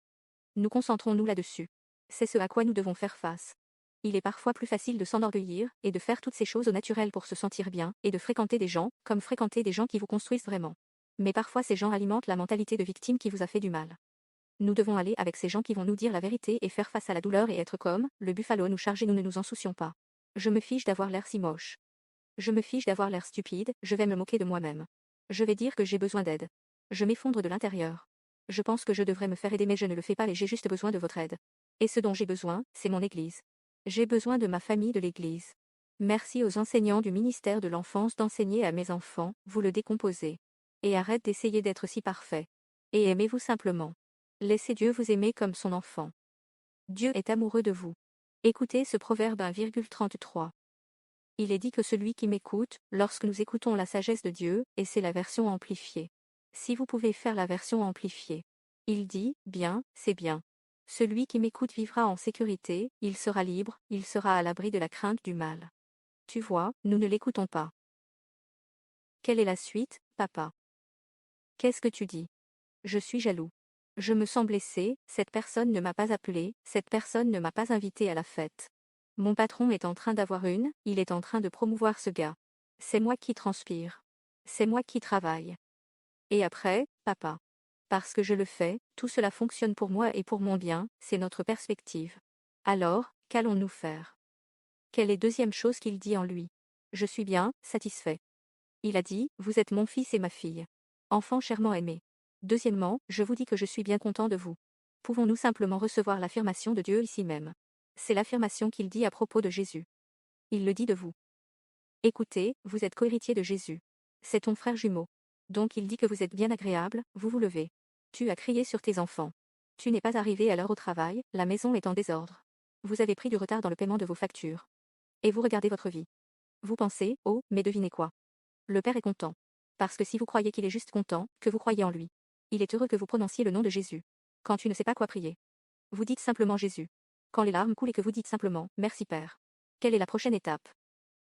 Nous concentrons-nous là-dessus. C'est ce à quoi nous devons faire face. Il est parfois plus facile de s'enorgueillir et de faire toutes ces choses au naturel pour se sentir bien et de fréquenter des gens, comme fréquenter des gens qui vous construisent vraiment. Mais parfois ces gens alimentent la mentalité de victime qui vous a fait du mal. Nous devons aller avec ces gens qui vont nous dire la vérité et faire face à la douleur et être comme le buffalo nous charger, nous ne nous en soucions pas. Je me fiche d'avoir l'air si moche. Je me fiche d'avoir l'air stupide, je vais me moquer de moi-même. Je vais dire que j'ai besoin d'aide. Je m'effondre de l'intérieur. Je pense que je devrais me faire aider mais je ne le fais pas et j'ai juste besoin de votre aide. Et ce dont j'ai besoin, c'est mon Église. J'ai besoin de ma famille de l'Église. Merci aux enseignants du ministère de l'enfance d'enseigner à mes enfants, vous le décomposez. Et arrête d'essayer d'être si parfait. Et aimez-vous simplement. Laissez Dieu vous aimer comme son enfant. Dieu est amoureux de vous. Écoutez ce proverbe 1,33. Il est dit que celui qui m'écoute, lorsque nous écoutons la sagesse de Dieu, et c'est la version amplifiée. Si vous pouvez faire la version amplifiée. Il dit, bien, c'est bien. Celui qui m'écoute vivra en sécurité, il sera libre, il sera à l'abri de la crainte du mal. Tu vois, nous ne l'écoutons pas. Quelle est la suite, papa? Qu'est-ce que tu dis? Je suis jaloux. Je me sens blessé, cette personne ne m'a pas appelé, cette personne ne m'a pas invité à la fête. Mon patron est en train d'avoir il est en train de promouvoir ce gars. C'est moi qui transpire. C'est moi qui travaille. Et après, papa. Parce que je le fais, tout cela fonctionne pour moi et pour mon bien, c'est notre perspective. Alors, qu'allons-nous faire? Quelle est deuxième chose qu'il dit en lui? Je suis bien, satisfait. Il a dit, vous êtes mon fils et ma fille. Enfant chèrement aimé. Deuxièmement, je vous dis que je suis bien content de vous. Pouvons-nous simplement recevoir l'affirmation de Dieu ici même? C'est l'affirmation qu'il dit à propos de Jésus. Il le dit de vous. Écoutez, vous êtes cohéritier de Jésus. C'est ton frère jumeau. Donc il dit que vous êtes bien agréable, vous vous levez. Tu as crié sur tes enfants. Tu n'es pas arrivé à l'heure au travail, la maison est en désordre. Vous avez pris du retard dans le paiement de vos factures. Et vous regardez votre vie. Vous pensez, oh, mais devinez quoi? Le Père est content. Parce que si vous croyez qu'il est juste content, que vous croyez en lui. Il est heureux que vous prononciez le nom de Jésus. Quand tu ne sais pas quoi prier. Vous dites simplement Jésus. Quand les larmes coulent et que vous dites simplement, merci Père. Quelle est la prochaine étape?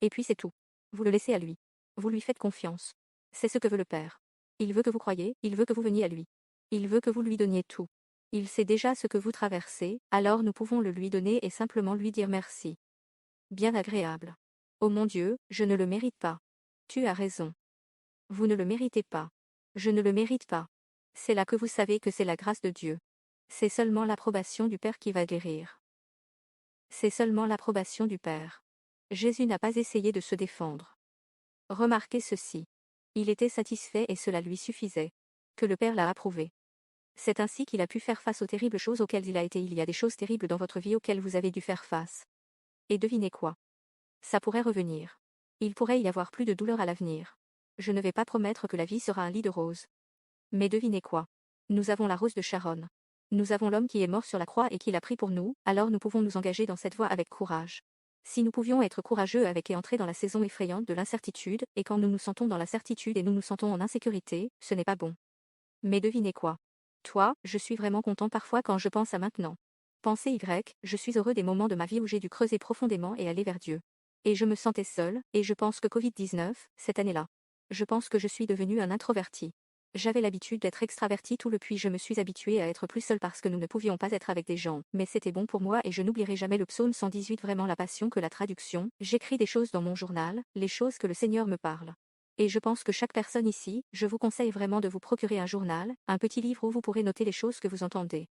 Et puis c'est tout. Vous le laissez à lui. Vous lui faites confiance. C'est ce que veut le Père. Il veut que vous croyiez, il veut que vous veniez à lui. Il veut que vous lui donniez tout. Il sait déjà ce que vous traversez, alors nous pouvons le lui donner et simplement lui dire merci. Bien agréable. Oh mon Dieu, je ne le mérite pas. Tu as raison. Vous ne le méritez pas. Je ne le mérite pas. C'est là que vous savez que c'est la grâce de Dieu. C'est seulement l'approbation du Père qui va guérir. C'est seulement l'approbation du Père. Jésus n'a pas essayé de se défendre. Remarquez ceci. Il était satisfait et cela lui suffisait. Que le Père l'a approuvé. C'est ainsi qu'il a pu faire face aux terribles choses auxquelles il a été. Il y a des choses terribles dans votre vie auxquelles vous avez dû faire face. Et devinez quoi? Ça pourrait revenir. Il pourrait y avoir plus de douleur à l'avenir. Je ne vais pas promettre que la vie sera un lit de roses. Mais devinez quoi? Nous avons la rose de Sharon. Nous avons l'homme qui est mort sur la croix et qui l'a pris pour nous, alors nous pouvons nous engager dans cette voie avec courage. Si nous pouvions être courageux avec et entrer dans la saison effrayante de l'incertitude, et quand nous nous sentons dans la certitude et nous nous sentons en insécurité, ce n'est pas bon. Mais devinez quoi? Toi, je suis vraiment content parfois quand je pense à maintenant. Pensez Y, je suis heureux des moments de ma vie où j'ai dû creuser profondément et aller vers Dieu. Et je me sentais seul, et je pense que Covid-19, cette année-là. Je pense que je suis devenu un introverti. J'avais l'habitude d'être extraverti tout le puis je me suis habitué à être plus seul parce que nous ne pouvions pas être avec des gens, mais c'était bon pour moi et je n'oublierai jamais le psaume 118 vraiment la passion que la traduction, j'écris des choses dans mon journal, les choses que le Seigneur me parle. Et je pense que chaque personne ici, je vous conseille vraiment de vous procurer un journal, un petit livre où vous pourrez noter les choses que vous entendez.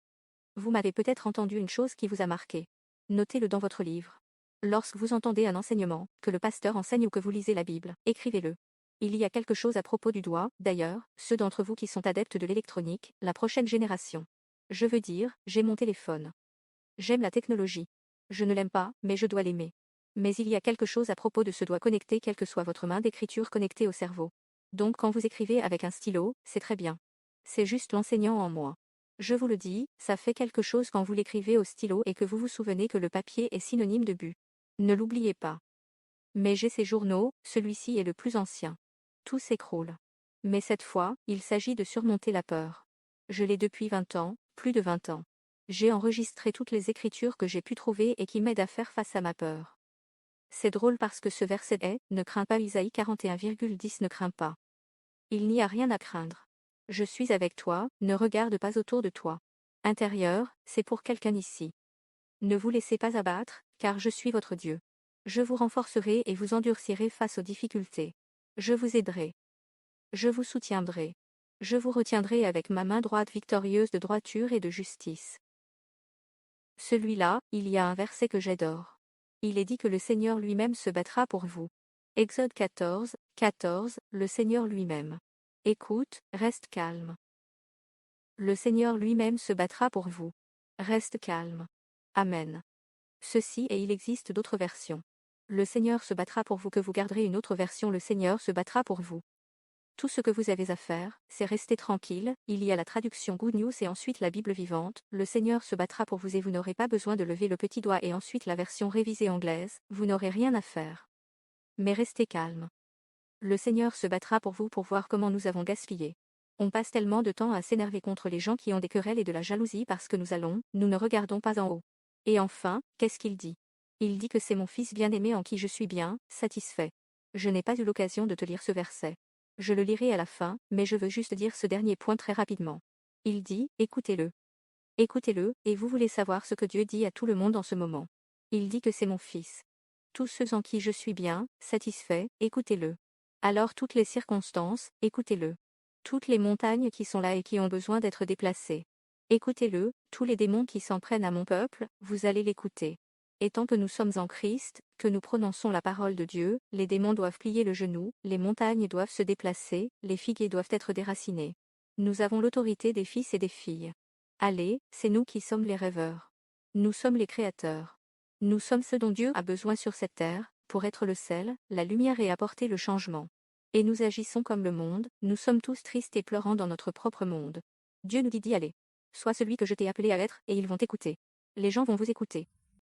Vous m'avez peut-être entendu une chose qui vous a marqué. Notez-le dans votre livre. Lorsque vous entendez un enseignement, que le pasteur enseigne ou que vous lisez la Bible, écrivez-le. Il y a quelque chose à propos du doigt, d'ailleurs, ceux d'entre vous qui sont adeptes de l'électronique, la prochaine génération. Je veux dire, j'ai mon téléphone. J'aime la technologie. Je ne l'aime pas, mais je dois l'aimer. Mais il y a quelque chose à propos de ce doigt connecté quelle que soit votre main d'écriture connectée au cerveau. Donc quand vous écrivez avec un stylo, c'est très bien. C'est juste l'enseignant en moi. Je vous le dis, ça fait quelque chose quand vous l'écrivez au stylo et que vous vous souvenez que le papier est synonyme de but. Ne l'oubliez pas. Mais j'ai ces journaux, celui-ci est le plus ancien. Tout s'écroule. Mais cette fois, il s'agit de surmonter la peur. Je l'ai depuis 20 ans, plus de 20 ans. J'ai enregistré toutes les écritures que j'ai pu trouver et qui m'aident à faire face à ma peur. C'est drôle parce que ce verset est, ne crains pas Isaïe 41,10 ne crains pas. Il n'y a rien à craindre. Je suis avec toi, ne regarde pas autour de toi. Intérieur, c'est pour quelqu'un ici. Ne vous laissez pas abattre, car je suis votre Dieu. Je vous renforcerai et vous endurcirai face aux difficultés. Je vous aiderai. Je vous soutiendrai. Je vous retiendrai avec ma main droite victorieuse de droiture et de justice. Celui-là, il y a un verset que j'adore. Il est dit que le Seigneur lui-même se battra pour vous. Exode 14, 14, le Seigneur lui-même. Écoute, reste calme. Le Seigneur lui-même se battra pour vous. Reste calme. Amen. Ceci et il existe d'autres versions. Le Seigneur se battra pour vous que vous garderez une autre version le Seigneur se battra pour vous. Tout ce que vous avez à faire, c'est rester tranquille, il y a la traduction Good News et ensuite la Bible vivante, le Seigneur se battra pour vous et vous n'aurez pas besoin de lever le petit doigt et ensuite la version révisée anglaise, vous n'aurez rien à faire. Mais restez calme. Le Seigneur se battra pour vous pour voir comment nous avons gaspillé. On passe tellement de temps à s'énerver contre les gens qui ont des querelles et de la jalousie parce que nous ne regardons pas en haut. Et enfin, qu'est-ce qu'il dit? Il dit que c'est mon fils bien-aimé en qui je suis bien, satisfait. Je n'ai pas eu l'occasion de te lire ce verset. Je le lirai à la fin, mais je veux juste dire ce dernier point très rapidement. Il dit, écoutez-le. Écoutez-le, et vous voulez savoir ce que Dieu dit à tout le monde en ce moment. Il dit que c'est mon fils. Tous ceux en qui je suis bien, satisfait, écoutez-le. Alors toutes les circonstances, écoutez-le. Toutes les montagnes qui sont là et qui ont besoin d'être déplacées. Écoutez-le, tous les démons qui s'en prennent à mon peuple, vous allez l'écouter. Et tant que nous sommes en Christ, que nous prononçons la parole de Dieu, les démons doivent plier le genou, les montagnes doivent se déplacer, les figuiers doivent être déracinés. Nous avons l'autorité des fils et des filles. Allez, c'est nous qui sommes les rêveurs. Nous sommes les créateurs. Nous sommes ceux dont Dieu a besoin sur cette terre, pour être le sel, la lumière et apporter le changement. Et nous agissons comme le monde, nous sommes tous tristes et pleurants dans notre propre monde. Dieu nous dit d'y aller. Sois celui que je t'ai appelé à être, et ils vont t'écouter. Les gens vont vous écouter.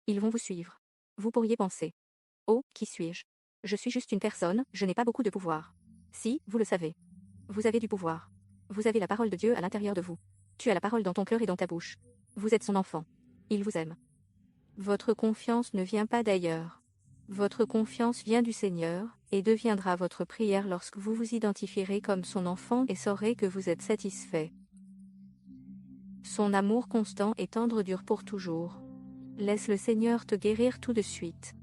Ils vont vous suivre. Vous pourriez penser. Oh, qui suis-je? Je suis juste une personne, je n'ai pas beaucoup de pouvoir. Si, vous le savez. Vous avez du pouvoir. Vous avez la parole de Dieu à l'intérieur de vous. Tu as la parole dans ton cœur et dans ta bouche. Vous êtes son enfant. Il vous aime. Votre confiance ne vient pas d'ailleurs. Votre confiance vient du Seigneur, et deviendra votre prière lorsque vous vous identifierez comme son enfant et saurez que vous êtes satisfait. Son amour constant et tendre dure pour toujours. Laisse le Seigneur te guérir tout de suite.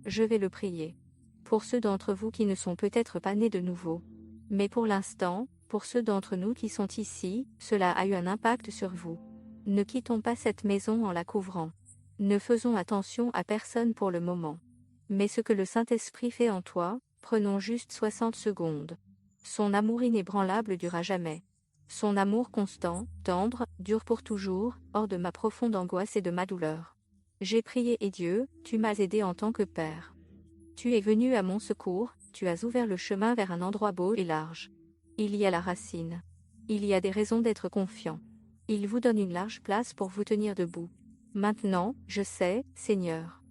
Je vais le prier. Pour ceux d'entre vous qui ne sont peut-être pas nés de nouveau. Mais pour l'instant, pour ceux d'entre nous qui sont ici, cela a eu un impact sur vous. Ne quittons pas cette maison en la couvrant. Ne faisons attention à personne pour le moment. Mais ce que le Saint-Esprit fait en toi, prenons juste 60 secondes. Son amour inébranlable dure à jamais. Son amour constant, tendre, dure pour toujours, hors de ma profonde angoisse et de ma douleur. J'ai prié et Dieu, tu m'as aidé en tant que Père. Tu es venu à mon secours, tu as ouvert le chemin vers un endroit beau et large. Il y a la racine. Il y a des raisons d'être confiant. Il vous donne une large place pour vous tenir debout. Maintenant, je sais, Seigneur.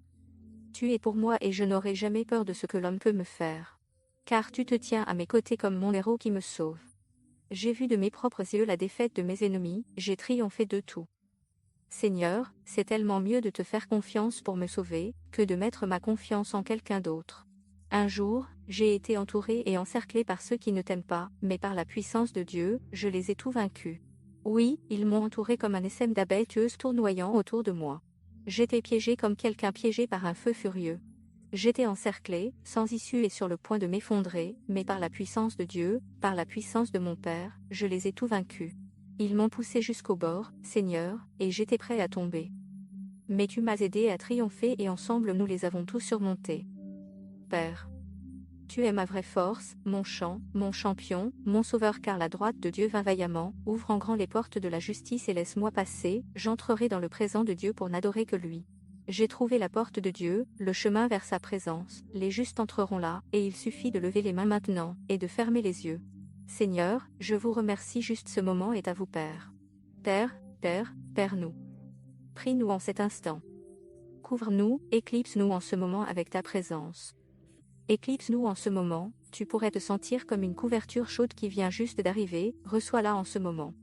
Tu es pour moi et je n'aurai jamais peur de ce que l'homme peut me faire. Car tu te tiens à mes côtés comme mon héros qui me sauve. J'ai vu de mes propres yeux la défaite de mes ennemis, j'ai triomphé de tout. Seigneur, c'est tellement mieux de te faire confiance pour me sauver, que de mettre ma confiance en quelqu'un d'autre. Un jour, j'ai été entouré et encerclé par ceux qui ne t'aiment pas, mais par la puissance de Dieu, je les ai tous vaincus. Oui, ils m'ont entouré comme un essaim d'abeilles tueuses tournoyant autour de moi. J'étais piégé comme quelqu'un piégé par un feu furieux. J'étais encerclé, sans issue et sur le point de m'effondrer, mais par la puissance de Dieu, par la puissance de mon Père, je les ai tous vaincus. Ils m'ont poussé jusqu'au bord, Seigneur, et j'étais prêt à tomber. Mais tu m'as aidé à triompher et ensemble nous les avons tous surmontés. Père. Tu es ma vraie force, mon chant, mon champion, mon sauveur car la droite de Dieu vint vaillamment, ouvre en grand les portes de la justice et laisse-moi passer, j'entrerai dans le présent de Dieu pour n'adorer que lui. J'ai trouvé la porte de Dieu, le chemin vers sa présence, les justes entreront là, et il suffit de lever les mains maintenant, et de fermer les yeux. Seigneur, je vous remercie juste ce moment est à vous Père. Père, Père, Père nous. Prie-nous en cet instant. Couvre-nous, éclipse-nous en ce moment avec ta présence. Éclipse-nous en ce moment, tu pourrais te sentir comme une couverture chaude qui vient juste d'arriver, reçois-la en ce moment.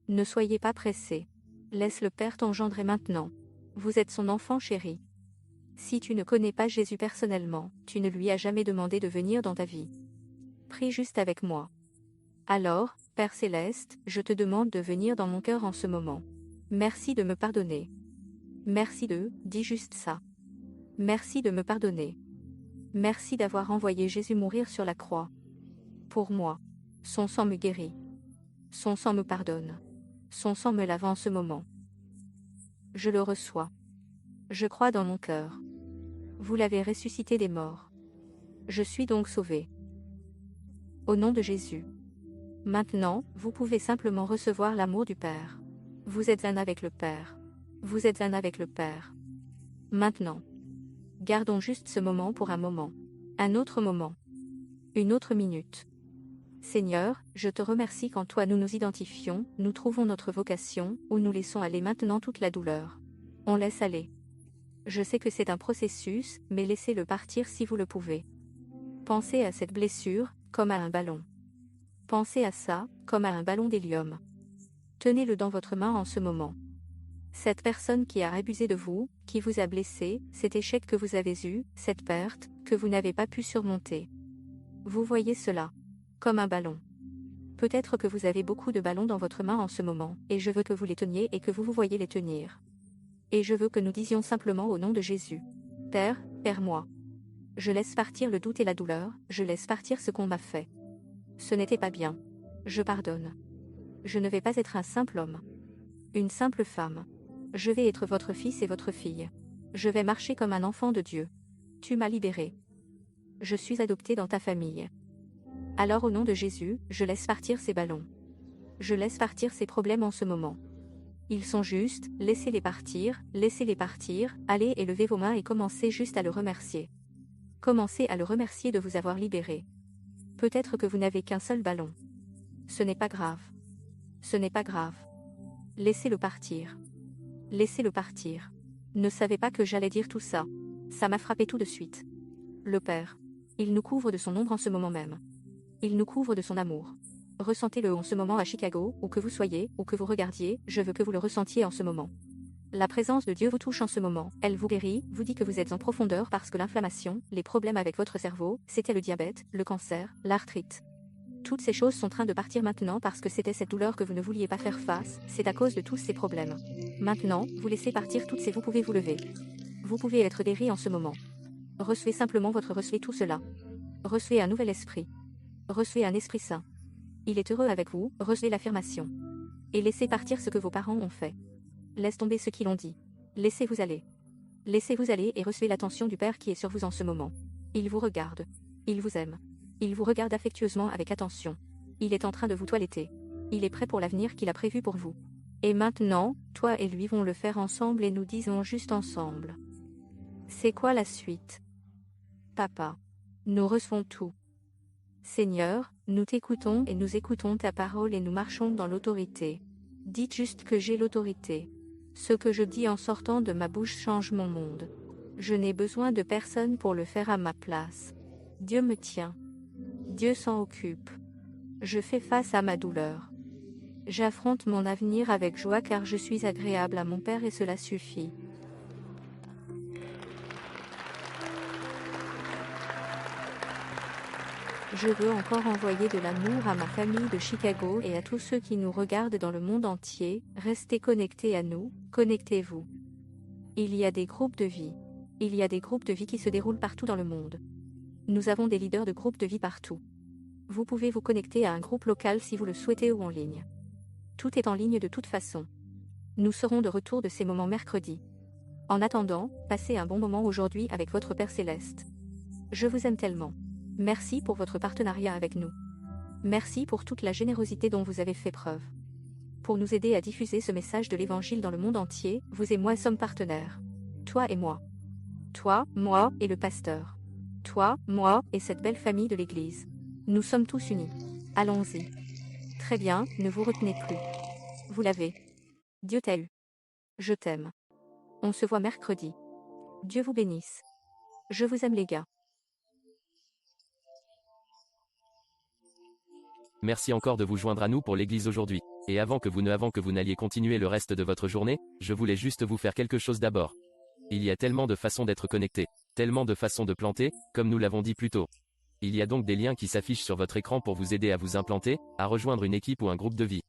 Ne soyez pas pressés. Laisse le Père t'engendrer maintenant. Vous êtes son enfant chéri. Si tu ne connais pas Jésus personnellement, tu ne lui as jamais demandé de venir dans ta vie. Prie juste avec moi. Alors, Père céleste, je te demande de venir dans mon cœur en ce moment. Merci de me pardonner. Merci de, dis juste ça. Merci de me pardonner. Merci d'avoir envoyé Jésus mourir sur la croix. Pour moi. Son sang me guérit. Son sang me pardonne. Son sang me lave en ce moment. Je le reçois. Je crois dans mon cœur. Vous l'avez ressuscité des morts. Je suis donc sauvé. Au nom de Jésus. Maintenant, vous pouvez simplement recevoir l'amour du Père. Vous êtes un avec le Père. Vous êtes un avec le Père. Maintenant. Gardons juste ce moment pour un moment. Un autre moment. Une autre minute. Seigneur, je te remercie qu'en toi nous nous identifions, nous trouvons notre vocation, où nous laissons aller maintenant toute la douleur. On laisse aller. Je sais que c'est un processus, mais laissez-le partir si vous le pouvez. Pensez à cette blessure, comme à un ballon. Pensez à ça, comme à un ballon d'hélium. Tenez-le dans votre main en ce moment. Cette personne qui a abusé de vous, qui vous a blessé, cet échec que vous avez eu, cette perte, que vous n'avez pas pu surmonter. Vous voyez cela. Comme un ballon. Peut-être que vous avez beaucoup de ballons dans votre main en ce moment, et je veux que vous les teniez et que vous voyez les tenir. Et je veux que nous disions simplement au nom de Jésus. Père, Père-moi. Je laisse partir le doute et la douleur, je laisse partir ce qu'on m'a fait. Ce n'était pas bien. Je pardonne. Je ne vais pas être un simple homme. Une simple femme. Je vais être votre fils et votre fille. Je vais marcher comme un enfant de Dieu. Tu m'as libéré. Je suis adopté dans ta famille. Alors au nom de Jésus, je laisse partir ces ballons. Je laisse partir ces problèmes en ce moment. Ils sont justes, laissez-les partir, allez et levez vos mains et commencez juste à le remercier. Commencez à le remercier de vous avoir libéré. Peut-être que vous n'avez qu'un seul ballon. Ce n'est pas grave. Ce n'est pas grave. Laissez-le partir. Laissez-le partir. Ne savez pas que j'allais dire tout ça. Ça m'a frappé tout de suite. Le Père. Il nous couvre de son ombre en ce moment même. Il nous couvre de son amour. Ressentez-le en ce moment à Chicago, où que vous soyez, où que vous regardiez, je veux que vous le ressentiez en ce moment. La présence de Dieu vous touche en ce moment, elle vous guérit, vous dit que vous êtes en profondeur parce que l'inflammation, les problèmes avec votre cerveau, c'était le diabète, le cancer, l'arthrite. Toutes ces choses sont en train de partir maintenant parce que c'était cette douleur que vous ne vouliez pas faire face, c'est à cause de tous ces problèmes. Maintenant, vous laissez partir toutes ces, vous pouvez vous lever. Vous pouvez être guéri en ce moment. Recevez simplement recevez tout cela. Recevez un nouvel esprit. Recevez un esprit saint. Il est heureux avec vous, recevez l'affirmation. Et laissez partir ce que vos parents ont fait. Laisse tomber ce qu'ils ont dit. Laissez-vous aller. Laissez-vous aller et recevez l'attention du Père qui est sur vous en ce moment. Il vous regarde. Il vous aime. Il vous regarde affectueusement avec attention. Il est en train de vous toiletter. Il est prêt pour l'avenir qu'il a prévu pour vous. Et maintenant, toi et lui vont le faire ensemble et nous disons juste ensemble. C'est quoi la suite? Papa. Nous recevons tout. Seigneur, nous t'écoutons et nous écoutons ta parole et nous marchons dans l'autorité. Dites juste que j'ai l'autorité. Ce que je dis en sortant de ma bouche change mon monde. Je n'ai besoin de personne pour le faire à ma place. Dieu me tient. Dieu s'en occupe. Je fais face à ma douleur. J'affronte mon avenir avec joie car je suis agréable à mon Père et cela suffit. Je veux encore envoyer de l'amour à ma famille de Chicago et à tous ceux qui nous regardent dans le monde entier. Restez connectés à nous, connectez-vous. Il y a des groupes de vie. Il y a des groupes de vie qui se déroulent partout dans le monde. Nous avons des leaders de groupes de vie partout. Vous pouvez vous connecter à un groupe local si vous le souhaitez ou en ligne. Tout est en ligne de toute façon. Nous serons de retour de ces moments mercredi. En attendant, passez un bon moment aujourd'hui avec votre Père Céleste. Je vous aime tellement. Merci pour votre partenariat avec nous. Merci pour toute la générosité dont vous avez fait preuve. Pour nous aider à diffuser ce message de l'Évangile dans le monde entier, vous et moi sommes partenaires. Toi et moi. Toi, moi et le pasteur. Toi, moi et cette belle famille de l'Église. Nous sommes tous unis. Allons-y. Très bien, ne vous retenez plus. Vous l'avez. Dieu t'a eu. Je t'aime. On se voit mercredi. Dieu vous bénisse. Je vous aime les gars. Merci encore de vous joindre à nous pour l'église aujourd'hui. Et avant que vous n'alliez continuer le reste de votre journée, je voulais juste vous faire quelque chose d'abord. Il y a tellement de façons d'être connecté, tellement de façons de planter, comme nous l'avons dit plus tôt. Il y a donc des liens qui s'affichent sur votre écran pour vous aider à vous implanter, à rejoindre une équipe ou un groupe de vie.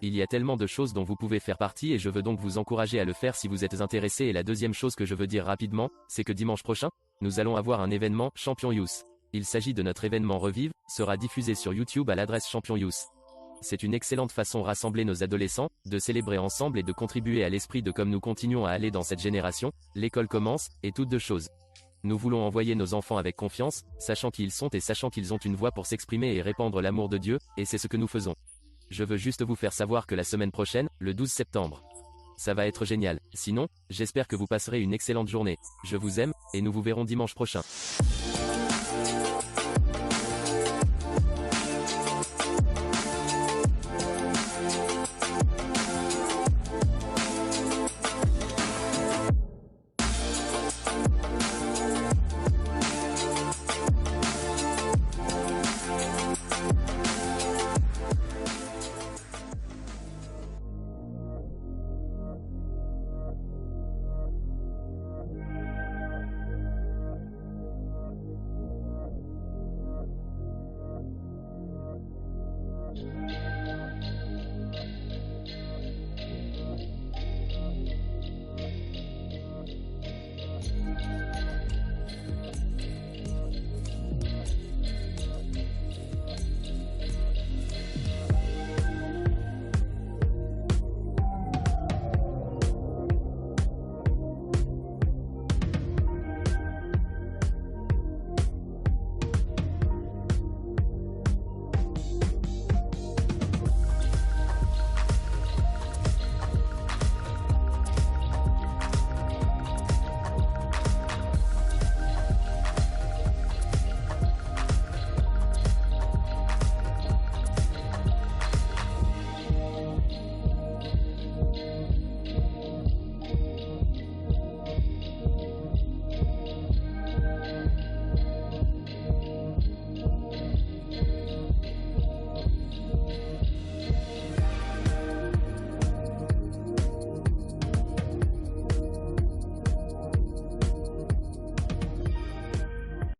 Il y a tellement de choses dont vous pouvez faire partie et je veux donc vous encourager à le faire si vous êtes intéressé. Et la deuxième chose que je veux dire rapidement, c'est que dimanche prochain, nous allons avoir un événement Champion Youth. Il s'agit de notre événement Revive, sera diffusé sur YouTube à l'adresse Champion Youth. C'est une excellente façon de rassembler nos adolescents, de célébrer ensemble et de contribuer à l'esprit de comme nous continuons à aller dans cette génération, l'école commence, et toutes deux choses. Nous voulons envoyer nos enfants avec confiance, sachant qui ils sont et sachant qu'ils ont une voix pour s'exprimer et répandre l'amour de Dieu, et c'est ce que nous faisons. Je veux juste vous faire savoir que la semaine prochaine, le 12 septembre, ça va être génial. Sinon, j'espère que vous passerez une excellente journée. Je vous aime, et nous vous verrons dimanche prochain.